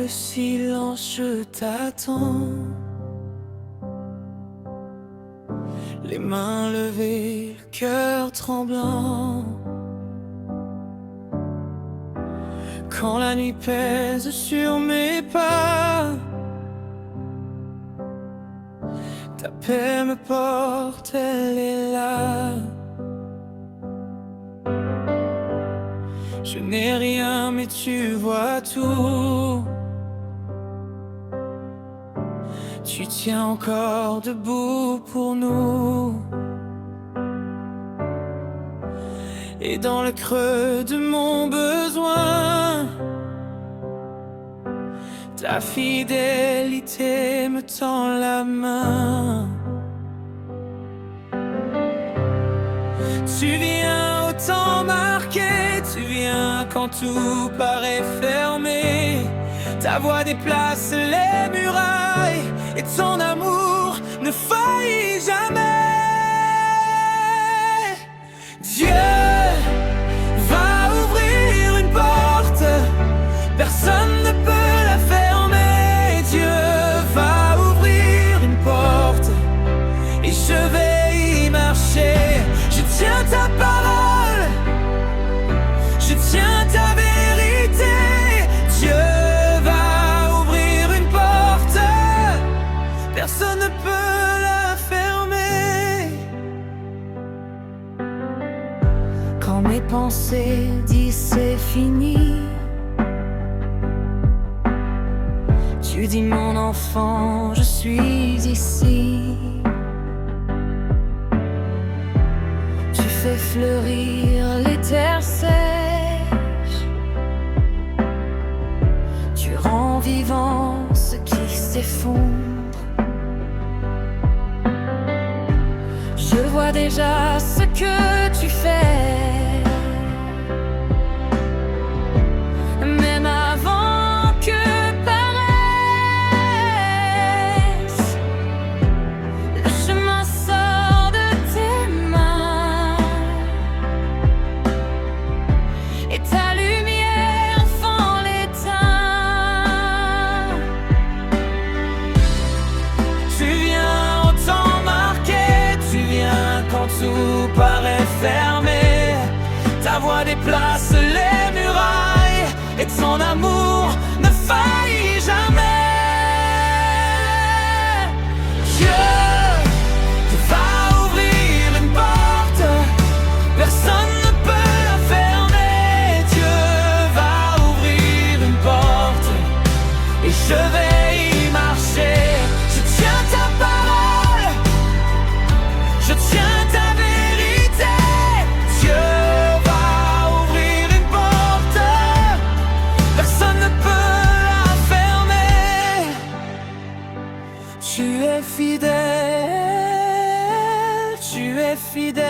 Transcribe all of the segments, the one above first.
silence, je t'attends. Les mains levées, le cœur tremblant. Quand la nuit pèse sur mes pas, ta paix me porte, elle est là. Je n'ai rien mais tu vois tout. Tu tiens encore debout pour nous. Et dans le creux de mon besoin, ta fidélité me tend la main. Tu viens au temps marqué, tu viens quand tout paraît fermé. Ta voix déplace les murailles et ton amour ne faillit jamais. Dieu va ouvrir une porte, personne ne peut la fermer. Dieu va ouvrir une porte et je vais y marcher. Je tiens ta parole, je tiens ta vérité. Dieu va ouvrir une porte, personne ne peut la fermer. Quand mes pensées disent c'est fini, tu dis mon enfant, je suis ici. Tu fais fleurir les terres sèches, tu rends vivant ce qui s'effondre. Je vois déjà ce que tu fais, même avant que paraisse. Le chemin sort de tes mains et ta lumière fend l'étain. Tu viens au temps marqué, tu viens quand tout paraît fermé. Ta voix déplace les murailles et ton amour ne faillit jamais. Dieu va ouvrir une porte, personne ne peut la fermer. Dieu va ouvrir une porte et je vais y marcher. Je tiens ta parole, je tiens ta vérité. Dieu va ouvrir une porte, personne ne peut la fermer. Tu es fidèle, tu es fidèle.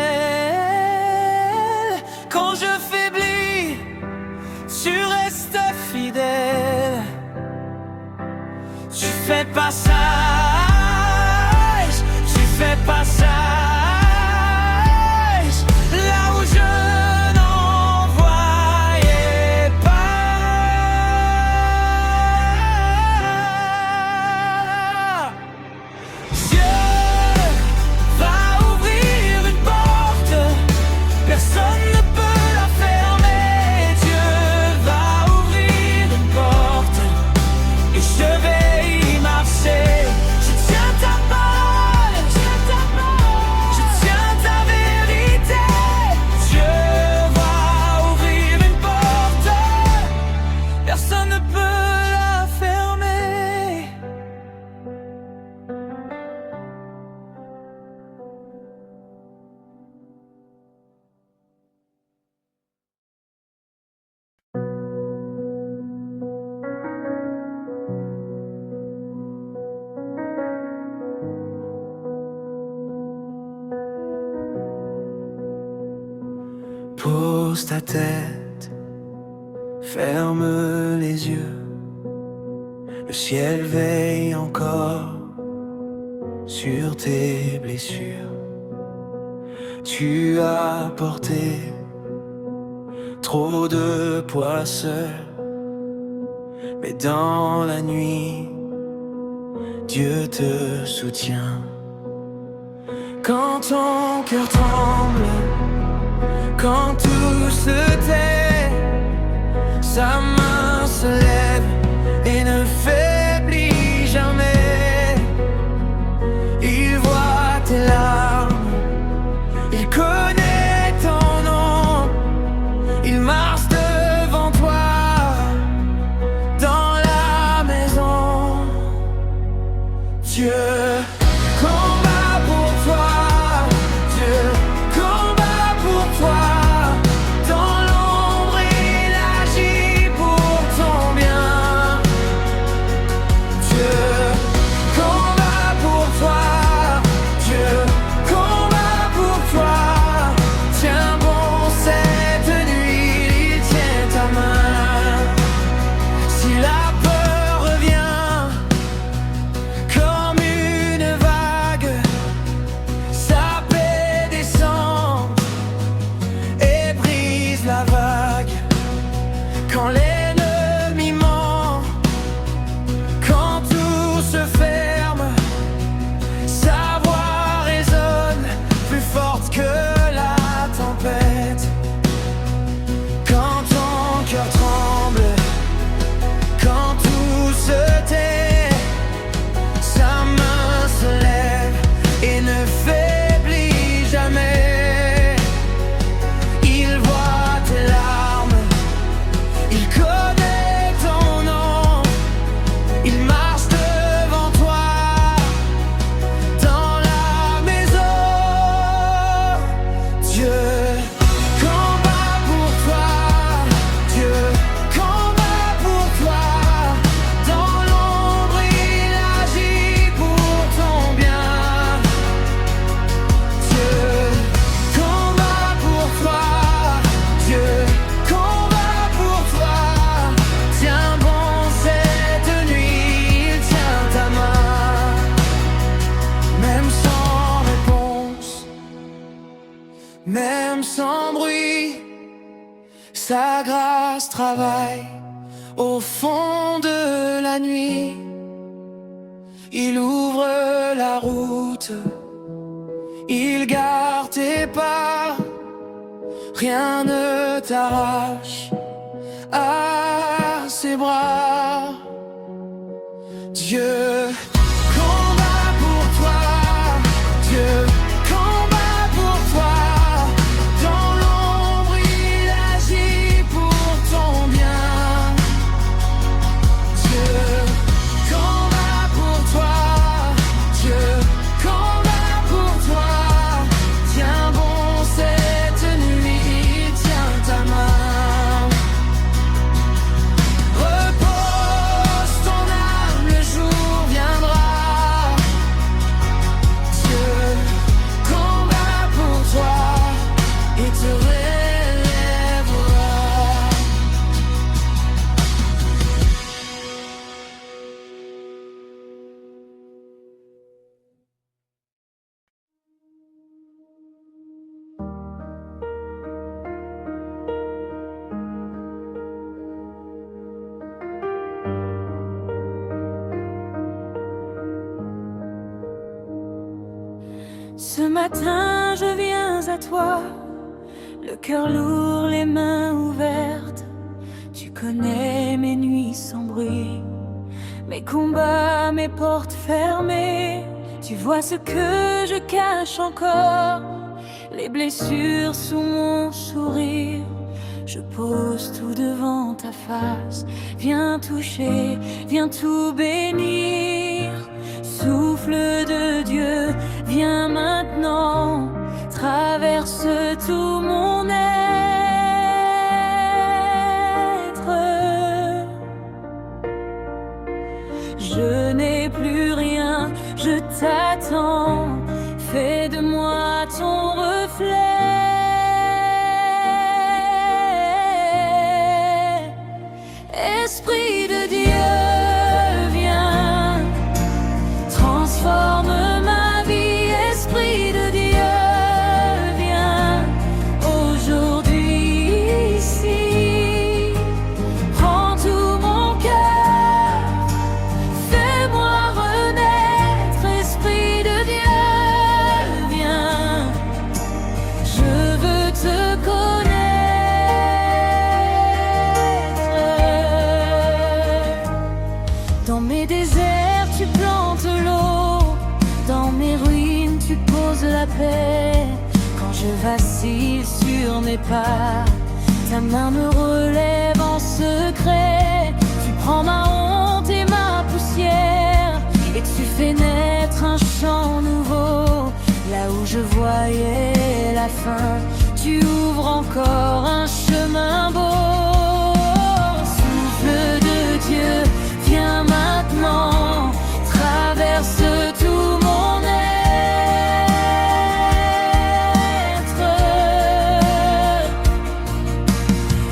Quand je faiblis, tu restes fidèle. Tu fais passage, tu fais passage là où je n'en voyais pas. Dieu va ouvrir une porte, personne ne peut la fermer. Dieu va ouvrir une porte et je vais y marcher. Je tiens ta parole, je tiens ta vérité. Dieu va ouvrir une porte, personne ne peut la fermer. Pose ta tête, ferme les yeux. Le ciel veille encore sur tes blessures. Tu as porté trop de poids seul. mais dans la nuit, Dieu te soutient. Quand ton cœur tremble, quand tout se tait, sa main se lève et ne faiblit jamais. Il voit tes larmes, il connaît ton nom, il marche devant toi dans la maison. Dieu combat pour toi, Dieu combat pour toi. Dans l'ombre il agit pour ton bien. Dieu combat pour toi, Dieu combat pour toi. Tiens bon cette nuit, il tient ta main. Si la peur revient comme une vague, sa paix descend et brise la vague. Quand l'ennemi ment, quand tout se ferme, sa voix résonne plus forte que la tempête. Quand ton cœur tremble, quand tout se tait, sa main se lève et ne faiblit jamais. Il voit tes larmes, il connaît ton nom, il marche devant toi dans la maison. Dieu combat pour toi, Dieu combat pour toi. Dans l'ombre il agit pour ton bien. Dieu combat pour toi, Dieu combat pour toi. Tiens bon cette nuit, il tient ta main. Même sans réponse, même sans bruit, sa grâce travaille au fond de la nuit. Il ouvre la route, il garde tes pas, rien ne t'arrache à ses bras. Dieu combat pour toi, Dieu combat pour toi. Dans l'ombre il agit pour ton bien. Dieu combat pour toi, Dieu combat pour toi. Tiens bon cette nuit, il tient ta main. Repose ton âme, le jour viendra. Dieu combat pour toi et te relèvera. Ce matin je viens à toi, le cœur lourd, les mains ouvertes. Tu connais mes nuits sans bruit, mes combats, mes portes fermées. Tu vois ce que je cache encore, les blessures sous mon sourire. Je pose tout devant ta face. Viens toucher, viens tout bénir. Souffle de Dieu, viens maintenant, traverse tout mon être. Je n'ai plus rien, je t'attends. Fais de moi ton reflet. Esprit de Dieu, viens, transforme ma vie. Esprit de Dieu, viens, aujourd'hui ici. Prends tout mon cœur. paix. Quand je vacille sur mes pas, ta main me relève en secret. Tu prends ma honte et ma poussière, et tu fais naître un chant nouveau. Là où je voyais la fin, tu ouvres encore un chemin beau. Souffle de Dieu, viens maintenant, traverse tout mon être.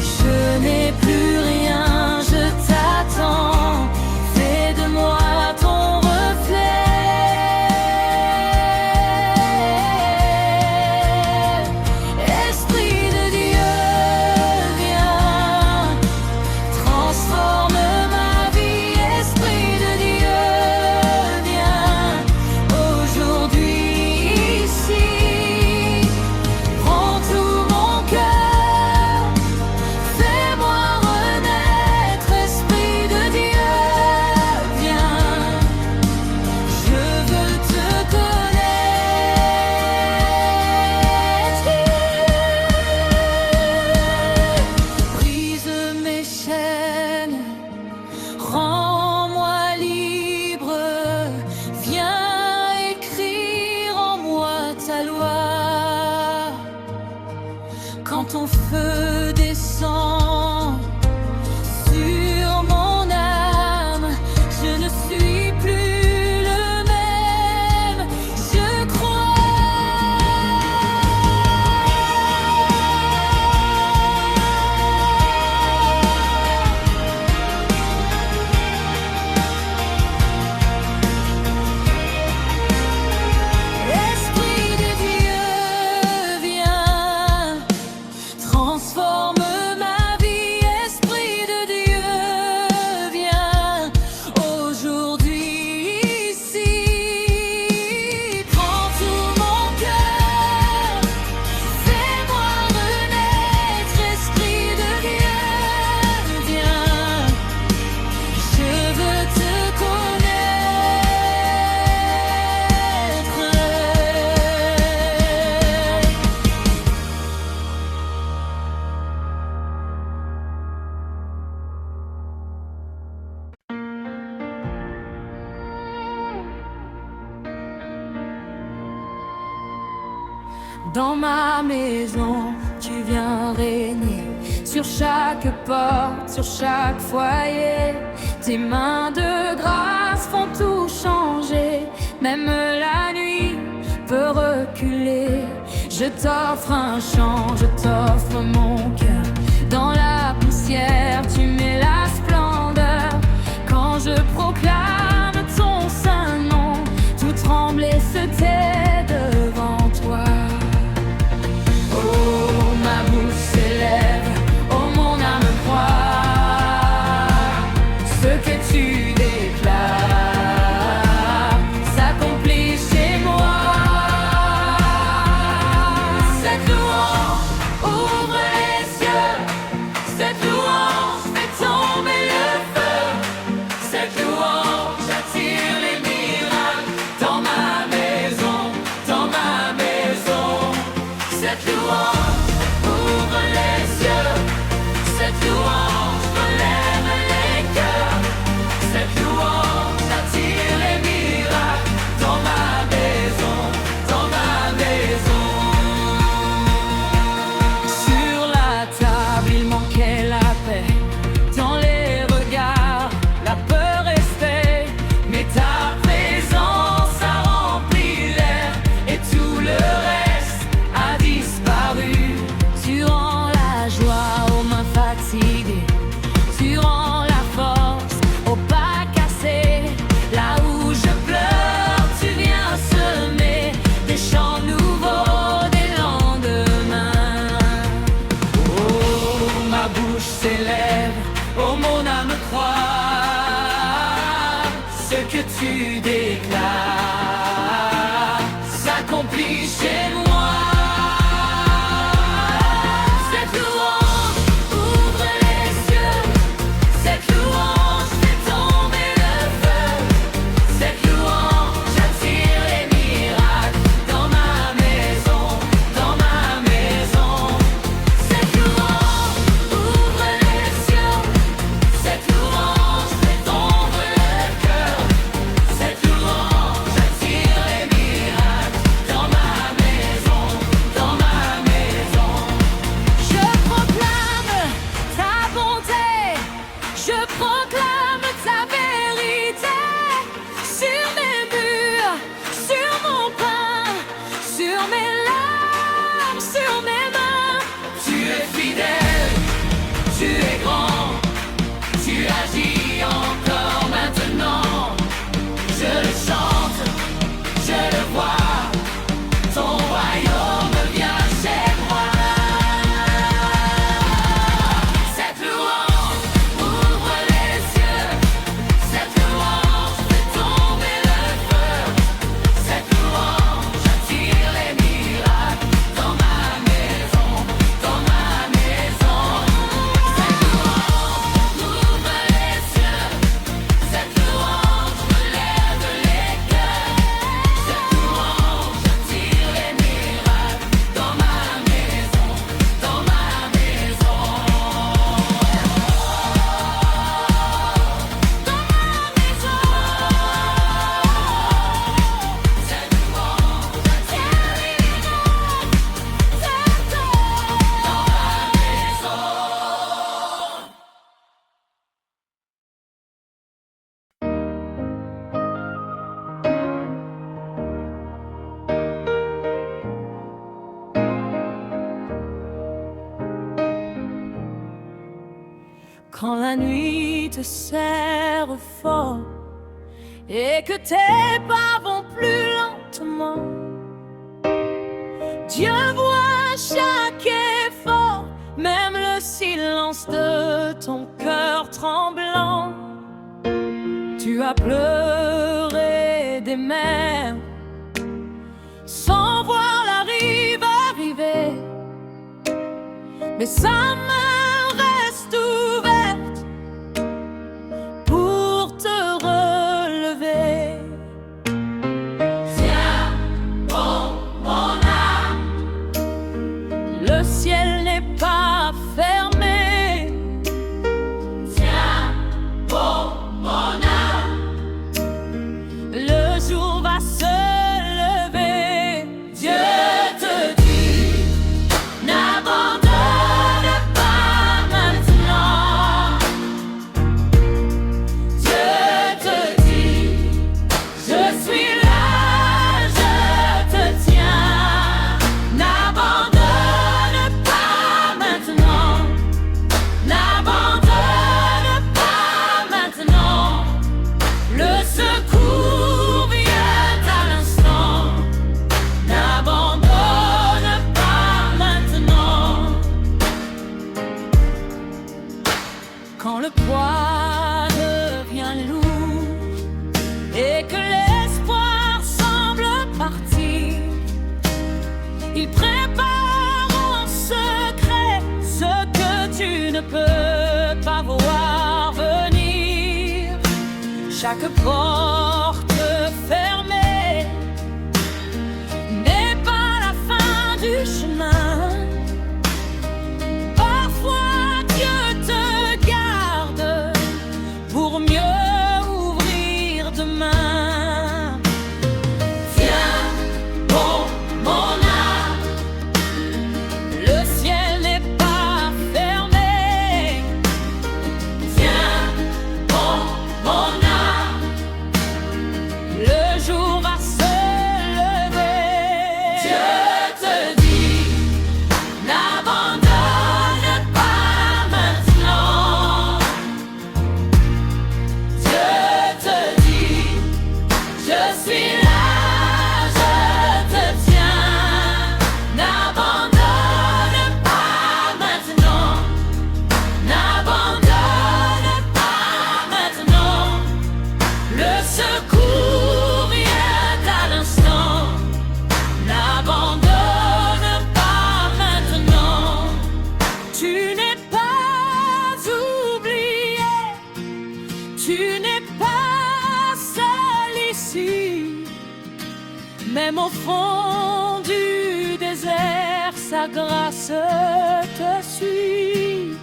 Je n'ai plus rien, je t'attends, fais de moi ton ton feu descend sur mon âme, je ne suis plus le même, je Dans ma maison, tu viens régner sur chaque porte, sur chaque foyer. Tes mains de grâce font tout changer. Même la nuit peut reculer. Je t'offre un chant, je t'offre mon cœur. Dans la poussière, tu mets la splendeur. Quand je proclame ton saint nom, tout tremble et se tait devant toi. Oh, ma bouche s'élève, oh mon âme croit. Ce que tu déclares s'accomplit chez moi. Cette louange ouvre les yeux, cette louange fait tomber le feu. Cette louange attire les miracles dans ma maison, dans ma maison. Cette louange ouvre les yeux, cette louange relève les cœurs. Cette louange attire les miracles dans ma maison, dans ma maison. Sur la table, il manquait la paix. Dans les regards, la peur restait. Mais ta présence a rempli l'air et tout le reste a disparu. quand la nuit te serre fort et que tes pas vont plus lentement. Dieu voit chaque effort, même le silence de ton cœur tremblant. Tu as pleuré des mers sans voir la rive arriver, mais sa main reste ouverte pour te relever. Tiens bon, mon âme, le ciel n'est pas fermé. Tiens bon, mon âme, le jour va se lever. Dieu te dit, n'abandonne pas maintenant. Dieu te dit, je suis là, je te tiens. N'abandonne pas maintenant. N'abandonne pas maintenant. Le secours vient à l'instant. N'abandonne pas maintenant. Quand le poids devient lourd et que l'espoir semble partir, il prépare en secret ce que tu ne peux pas voir venir. Chaque porte fermée n'est pas la fin du chemin. Parfois Dieu te garde pour mieux ouvrir demain. Tiens bon, mon âme, le ciel n'est pas fermé. Tiens bon, mon âme, le jour va se lever. Dieu te dit, n'abandonne pas maintenant. Dieu te dit, je suis là, je te tiens. N'abandonne pas maintenant. N'abandonne pas maintenant. Le secours vient à l'instant. N'abandonne pas maintenant. Tu n'es pas oublié. Tu n'es pas seul ici. Même au fond du désert, sa grâce te suit.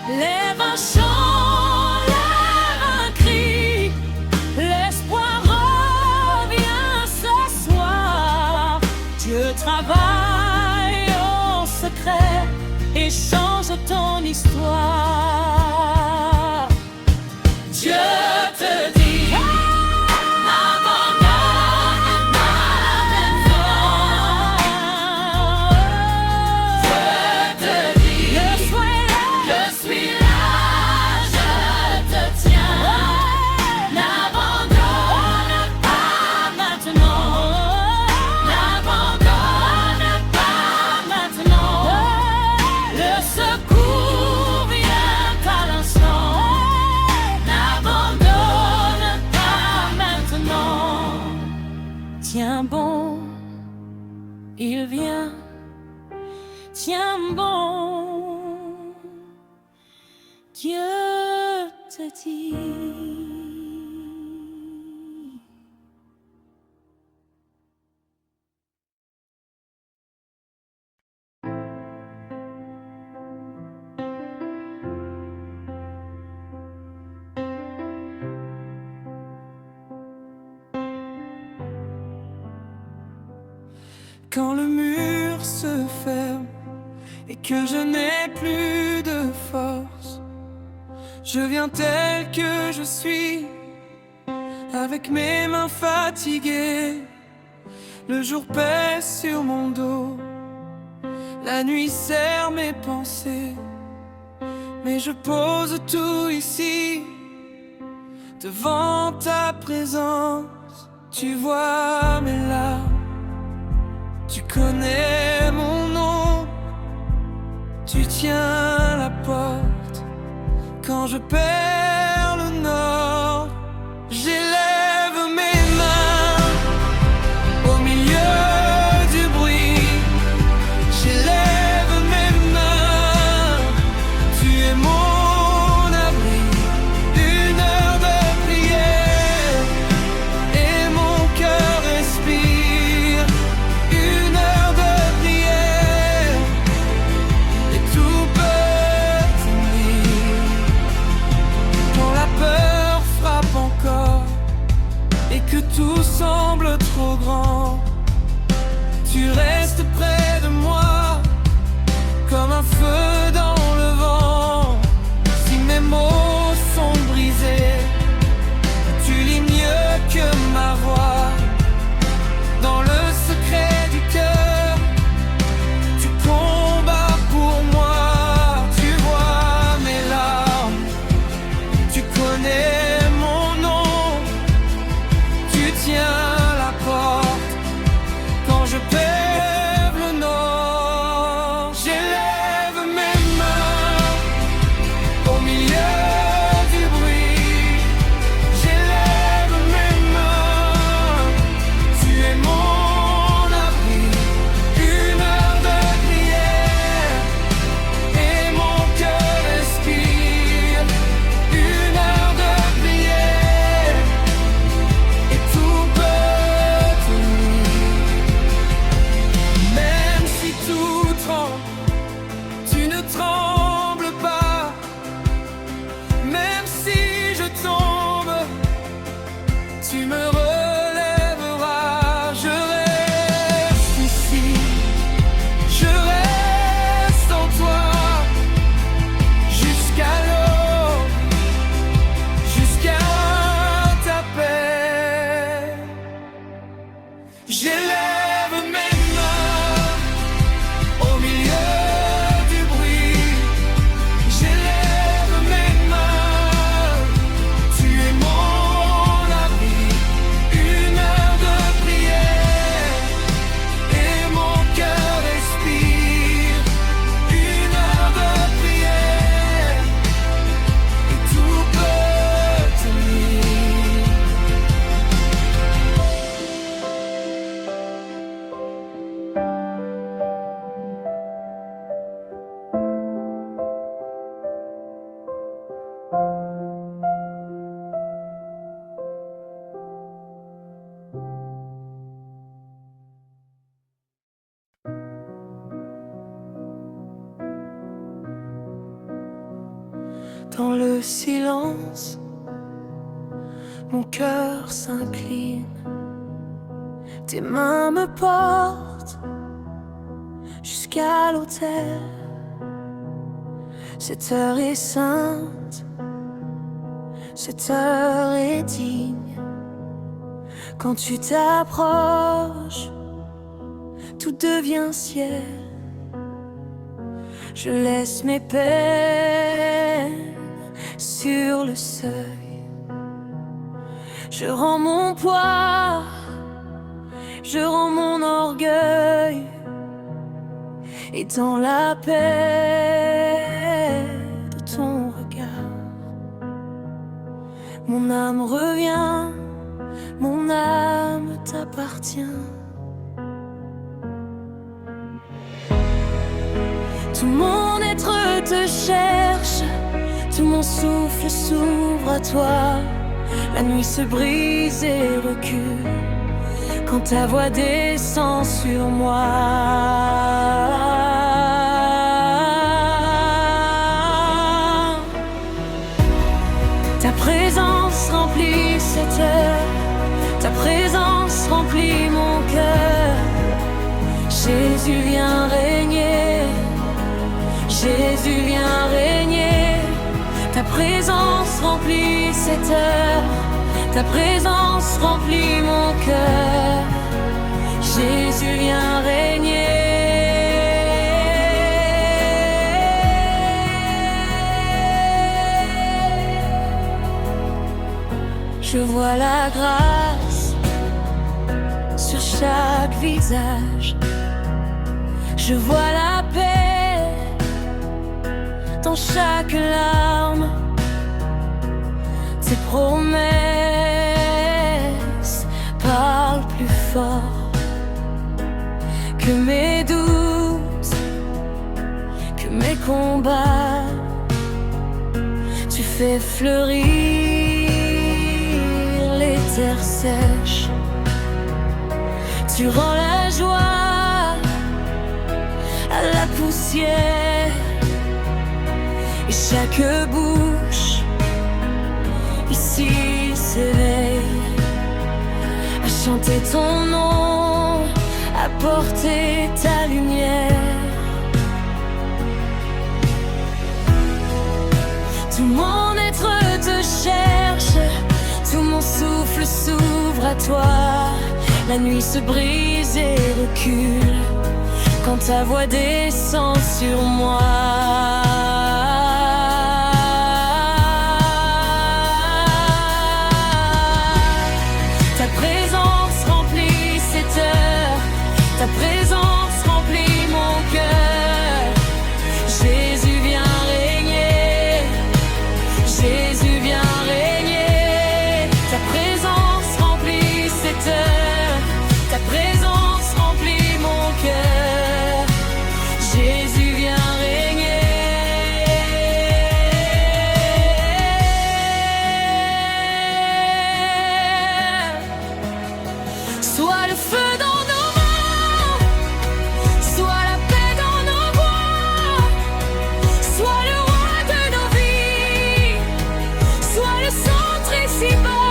Lève un chant, lève un cri, l'espoir revient ce soir. Dieu travaille en secret et change ton histoire. Dieu te dit, n'abandonne pas maintenant. Dieu te dit, je suis là, je te tiens. N'abandonne pas maintenant. N'abandonne pas maintenant. Le secours vient à l'instant. N'abandonne pas maintenant. Tiens bon, il vient. Tiens bon, Dieu te dit. Quand le mur se ferme et que je n'ai plus de force, je viens tel que je suis, avec mes mains fatiguées. Le jour pèse sur mon dos, la nuit serre mes pensées. Mais je pose tout ici, devant ta présence. Tu vois mes larmes, tu connais mon nom. Tu tiens la porte quand je perds le nord. J'élève mes mains au milieu du bruit. J'élève mes mains, tu es mon abri. Une heure de prière et mon cœur respire. Une heure de prière et tout peut tenir. Quand la peur frappe encore et que tout semble trop grand, tu restes près de moi comme un feu dans le vent. Si mes mots sont brisés, tu lis mieux que ma voix. Dans le secret du cœur, tu combats pour moi. Tu vois mes larmes, tu connais mon nom. Tu tiens la porte quand je perds le nord. J'élève mes mains au milieu du bruit. J'élève mes mains, tu es mon abri. Une heure de prière et mon cœur respire. Une heure de prière et tout peut tenir. Même si tout tremble, tu ne trembles pas. Même si je tombe, tu me relèveras. Je reste ici, je reste en toi, jusqu'à l'aube, jusqu'à ta paix. J'élève mes mains au milieu du bruit. J'élève mes mains, tu es mon abri. Une heure de prière et mon cœur respire. Une heure de prière et tout peut tenir. Dans le silence, mon cœur s'incline. Tes mains me portent jusqu'à l'autel. Cette heure est sainte, cette heure est digne. Quand tu t'approches, tout devient ciel. Je laisse mes peines sur le seuil. Je rends mon poids, je rends mon orgueil. Et dans la paix de ton regard, mon âme revient, mon âme t'appartient. Tout mon être te cherche, tout mon souffle s'ouvre à toi. La nuit se brise et recule quand ta voix descend sur moi. Ta présence remplit cette heure, ta présence remplit mon cœur. Jésus vient régner, Jésus vient régner. Ta présence remplit cette heure, ta présence remplit mon cœur. Jésus vient régner. vois la grâce sur chaque visage. Je vois la paix dans chaque larme. Tes promesses parlent plus fort que mes doutes, que mes combats. Tu fais fleurir les terres sèches. Tu rends la joie à la poussière. Et chaque bouche ici s'éveille à chanter ton nom, à porter ta lumière. Tout mon être te cherche, tout mon souffle s'ouvre à toi. La nuit se brise et recule quand ta voix descend sur moi. Ta présence remplit cette heure, ta présence remplit mon cœur. Jésus vient régner, Jésus vient régner. Ta présence remplit cette heure, ta présence remplit mon cœur. Jésus vient régner. Sois le feu dans nos mains, sois la paix dans nos voix, sois le roi de nos vies, sois le centre ici-bas.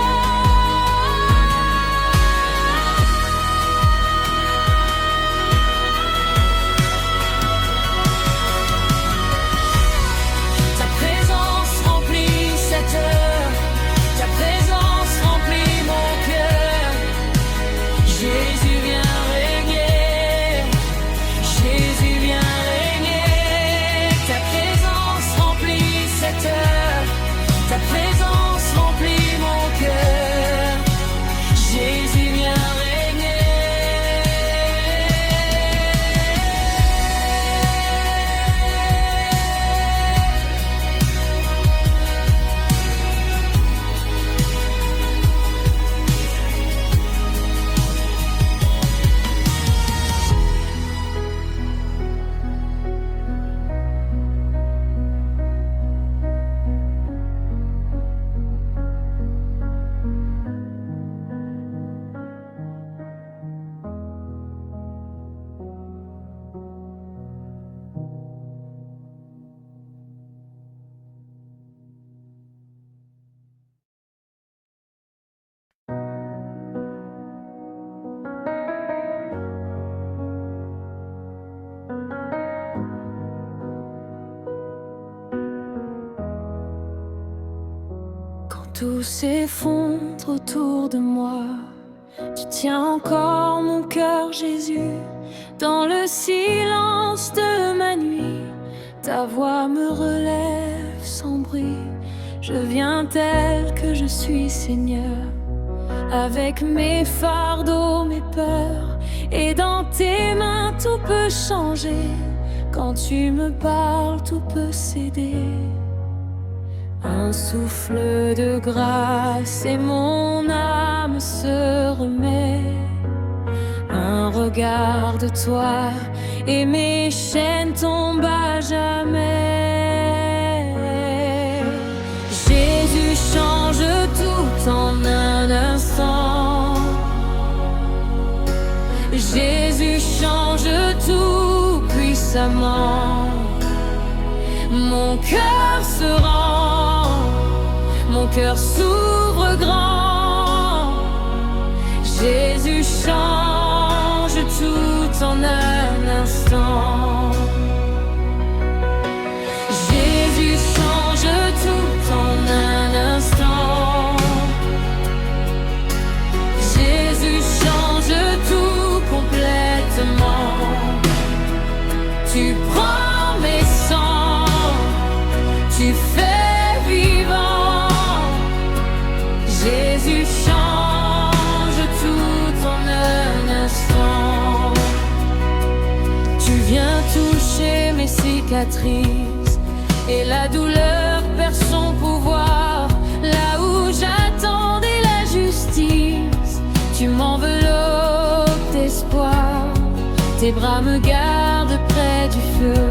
Ta présence remplit cette heure, ta présence remplit mon cœur. Jésus vient régner, Jésus vient régner. Ta présence remplit cette heure, ta présence remplit mon cœur. Jésus vient régner. Tout s'effondre autour de moi. Tu tiens encore mon cœur, Jésus. Dans le silence de ma nuit, ta voix me relève sans bruit. Je viens tel que je suis, Seigneur, avec mes fardeaux, mes peurs. Et dans tes mains, tout peut changer. Quand tu me parles, tout peut céder. Un souffle de grâce et mon âme se remet. Un regard de toi et mes chaînes tombent à jamais. Jésus change tout en un instant. Jésus change tout puissamment. Mon cœur se rend, mon cœur s'ouvre grand. Jésus change tout en un instant. Jésus change tout en un instant. Jésus change tout complètement. Tu prends mes sangs, tu fais vivant. Jésus toucher mes cicatrices et la douleur perd son pouvoir. Là où j'attendais la justice, tu m'enveloppes d'espoir. Tes bras me gardent près du feu,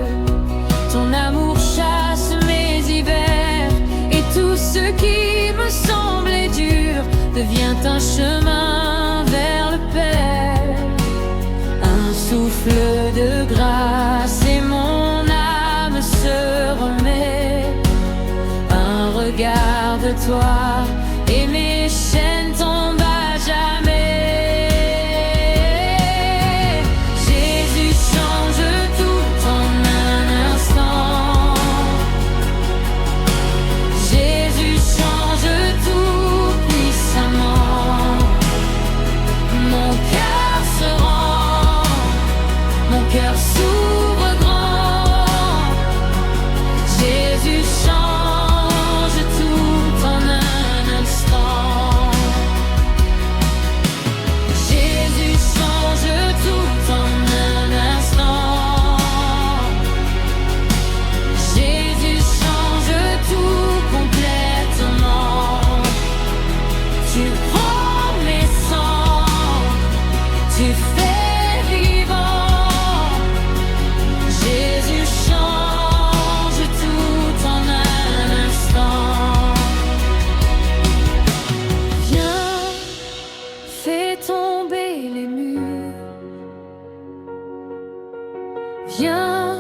ton amour chasse mes hivers, et tout ce qui me semblait dur devient un chemin vers le Père. Un souffle de grâce et mon âme se remet. Un regard de toi et mes chaînes tombent à jamais. Jésus change tout en un instant. Jésus change tout puissamment. Mon cœur se rend, mon cœur s'ouvre grand. Jésus change tout en un instant. Jésus change tout en un instant. Jésus change tout complètement. Tu prends mes sangs, tu fais vivant. Jésus change tout en un instant. Viens, fais tomber les murs. Viens,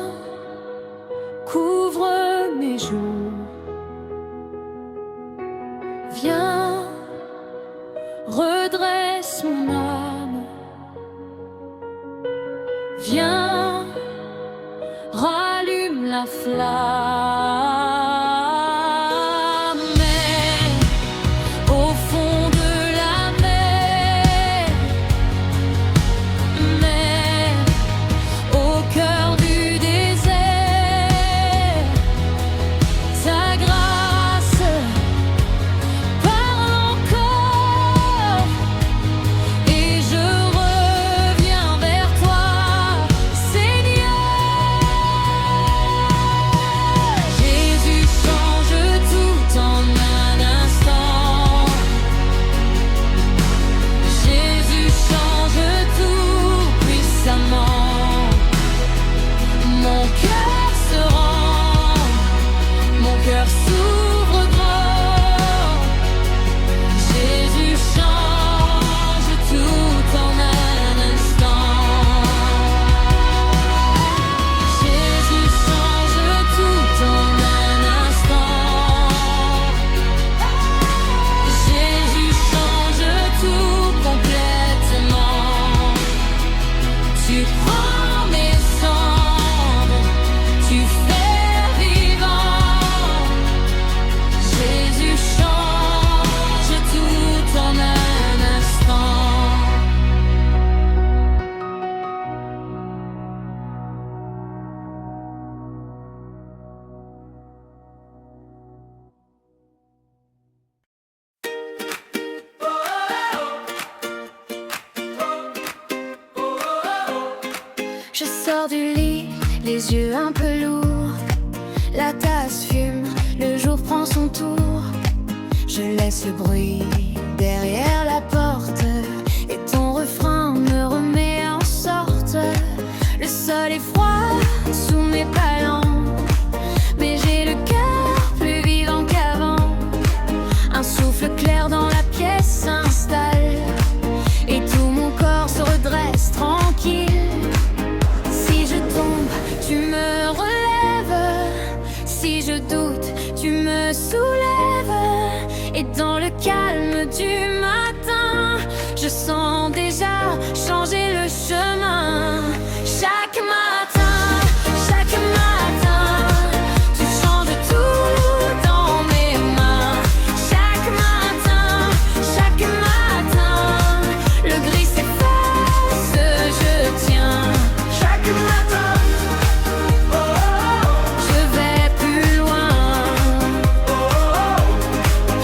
couvre mes jours. Viens, redresse mon âme. Viens, rallume la flamme. Mais au fond de la mer, mais au cœur du désert, ta grâce parle encore, et je reviens vers toi, Seigneur. Jésus change tout en un instant. Jésus change tout puissamment. Mon cœur se rend, mon cœur s'ouvre grand. Jésus change tout en un instant. Jésus change tout en un instant. Jésus change tout complètement. Tu prends mes cendres, tu fais vivant. Jésus change tout en un instant. Je sors du lit, les yeux un peu lourds. La tasse fume, le jour prend son tour. Je laisse le bruit derrière la porte, et ton refrain me remet en sorte. Le sol est froid sous mes palans, mais j'ai le cœur plus vivant qu'avant. Un souffle clair dans la pièce s'installe, et tout mon corps se redresse tranquille. Si je tombe, tu me relèves. Si je doute, tu me soulèves. Et dans le calme du matin, je sens déjà changer le chemin. Chaque matin, tu changes tout dans mes mains. Chaque matin, le gris s'efface, je tiens. Chaque matin, je vais plus loin.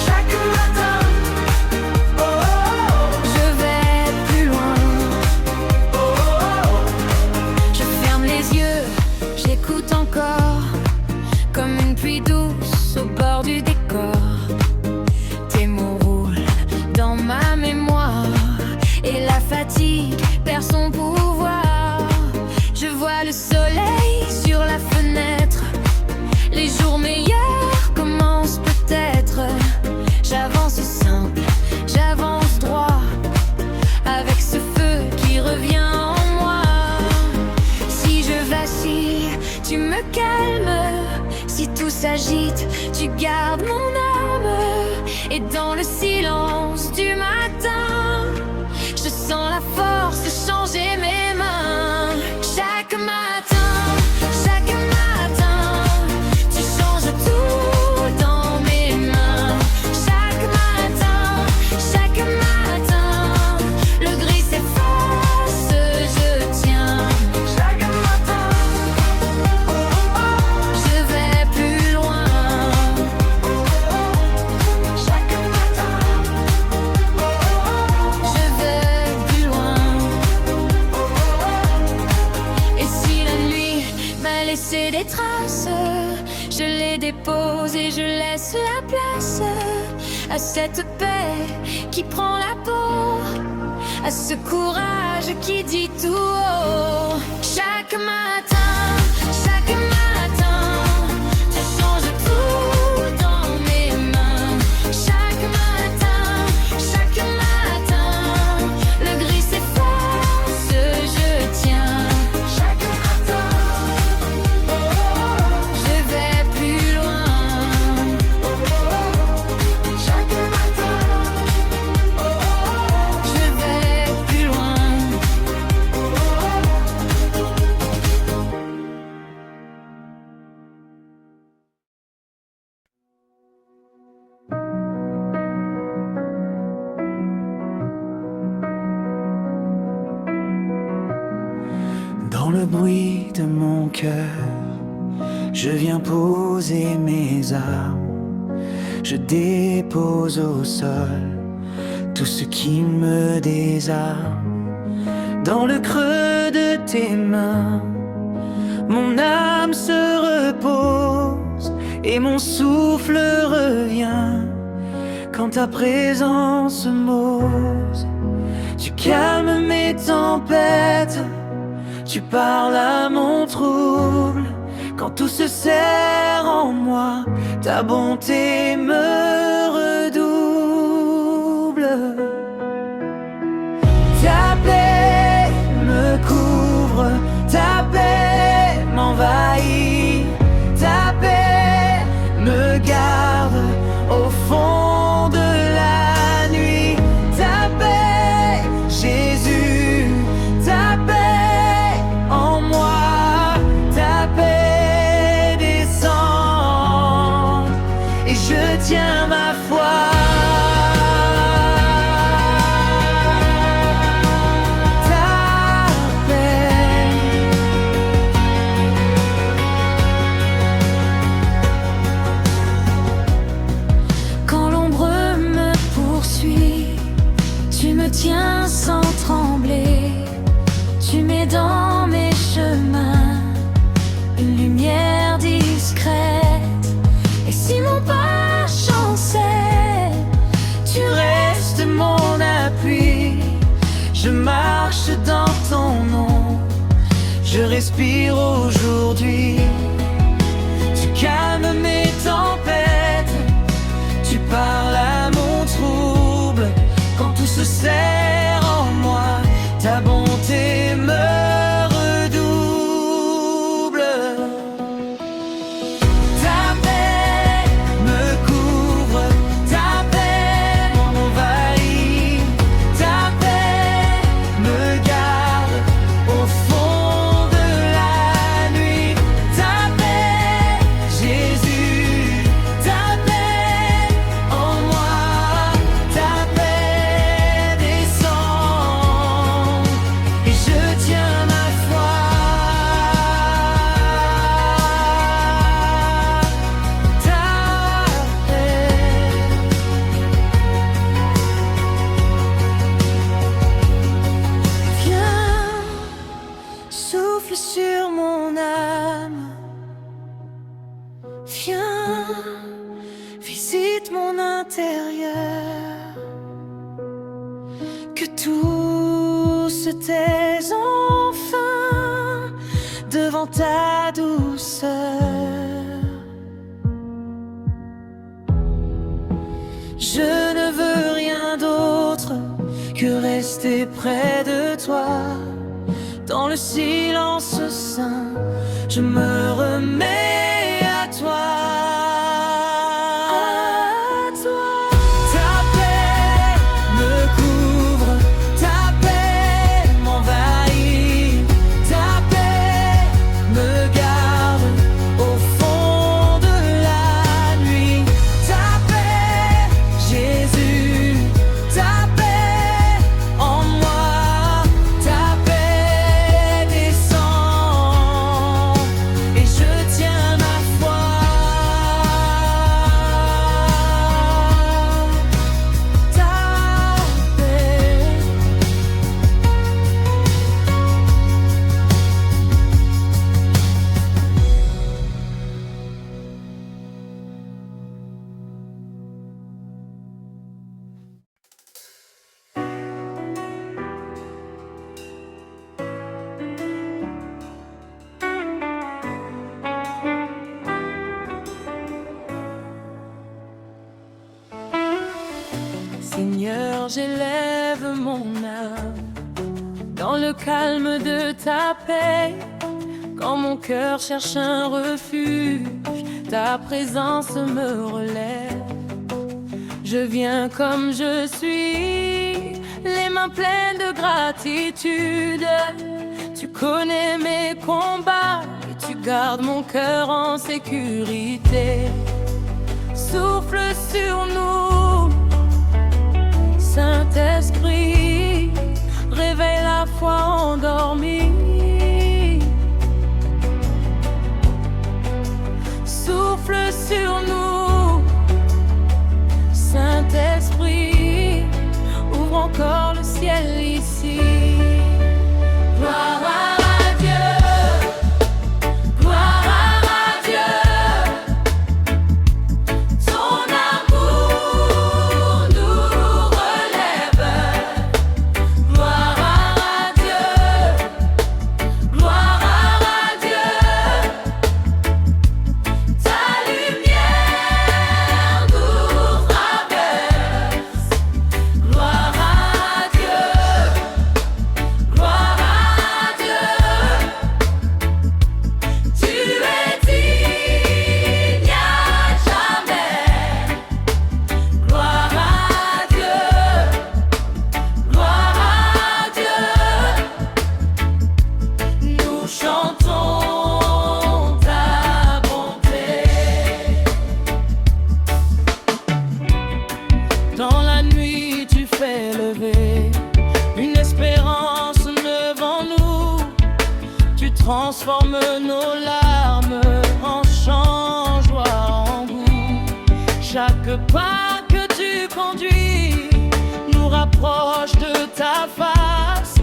Chaque matin, je vais plus loin. tes yeux, j'écoute encore, comme une pluie douce au bord du décor. Tes mots roulent dans ma mémoire, et la fatigue perd son pouvoir. Je vois le soleil sur la fenêtre, les jours meilleurs commencent peut-être. J'avance simple, j'avance droit, avec ce feu qui revient en moi. Si je vacille, tu me calmes. Si tout s'agite, tu gardes mon âme. Et dans le silence du matin, je sens la force changer mes mains. Chaque matin, tu changes tout dans mes mains. Chaque matin, le gris s'efface, je tiens. Chaque matin, je vais plus loin. Chaque matin, je vais plus loin. Et si la nuit m'a laissé des traces, je les dépose et je laisse la place à cette paix qui prend la peau, à ce courage qui dit tout haut. Chaque matin, tu changes tout dans mes mains. Chaque matin, le gris s'efface, je tiens. Chaque matin, je vais plus loin. Chaque matin, je vais plus loin. Dans le bruit de mon cœur, je viens poser mes armes. Je dépose au sol tout ce qui me désarme. Dans le creux de tes mains, mon âme se repose et mon souffle revient quand ta présence m'ose. Tu calmes mes tempêtes, tu parles à mon trouble. Quand tout se serre en moi, ta bonté me redouble. Ta paix me couvre, ta paix m'envahit. Ta paix me garde au fond de la nuit. Ta paix, Jésus, ta paix en moi. Ta paix descend et je tiens ma foi. Ta paix, quand l'ombre me poursuit, tu me tiens sans trembler. Tu mets dans mes chemins une lumière discrète. Et si mon pas chancelle, tu restes mon appui. Je marche dans ton nom, je respire aujourd'hui. Tu calmes mes tempêtes, tu parles à mon trouble. Quand tout se serre en moi, ta bonté me redouble. Ta paix me couvre, ta paix m'envahit. Ta paix me garde au fond de la nuit. Ta paix, Jésus, ta paix en moi. Ta paix descend visite mon intérieur, que tout se taise enfin devant ta douceur. Je ne veux rien d'autre que rester près de toi. Dans le silence saint, je me remets à toi. Ta paix me couvre, ta paix m'envahit, ta paix me garde au fond de la nuit. Ta paix, Jésus, ta paix en moi, ta paix descend et je tiens ma foi. Ta paix. Seigneur, j'élève mon âme dans le calme de ta paix. Quand mon cœur cherche un refuge, ta présence me relève. Je viens comme je suis, les mains pleines de gratitude. Tu connais mes combats et tu gardes mon cœur en sécurité. Souffle sur nous, Saint-Esprit, réveille la foi endormie. Souffle sur nous, Saint-Esprit, ouvre encore le ciel ici. Gloire à Dieu, gloire à Dieu, ton amour nous relève. Gloire à Dieu, gloire à Dieu, ta lumière nous traverse. Gloire à Dieu, gloire à Dieu, tu es digne à jamais. Gloire à Dieu, gloire à Dieu, nous chantons ta bonté. Dans la nuit, tu fais lever une espérance neuve en nous. Tu transformes nos larmes en chant, joie en goût. Chaque pas que tu conduis nous rapproche de ta face.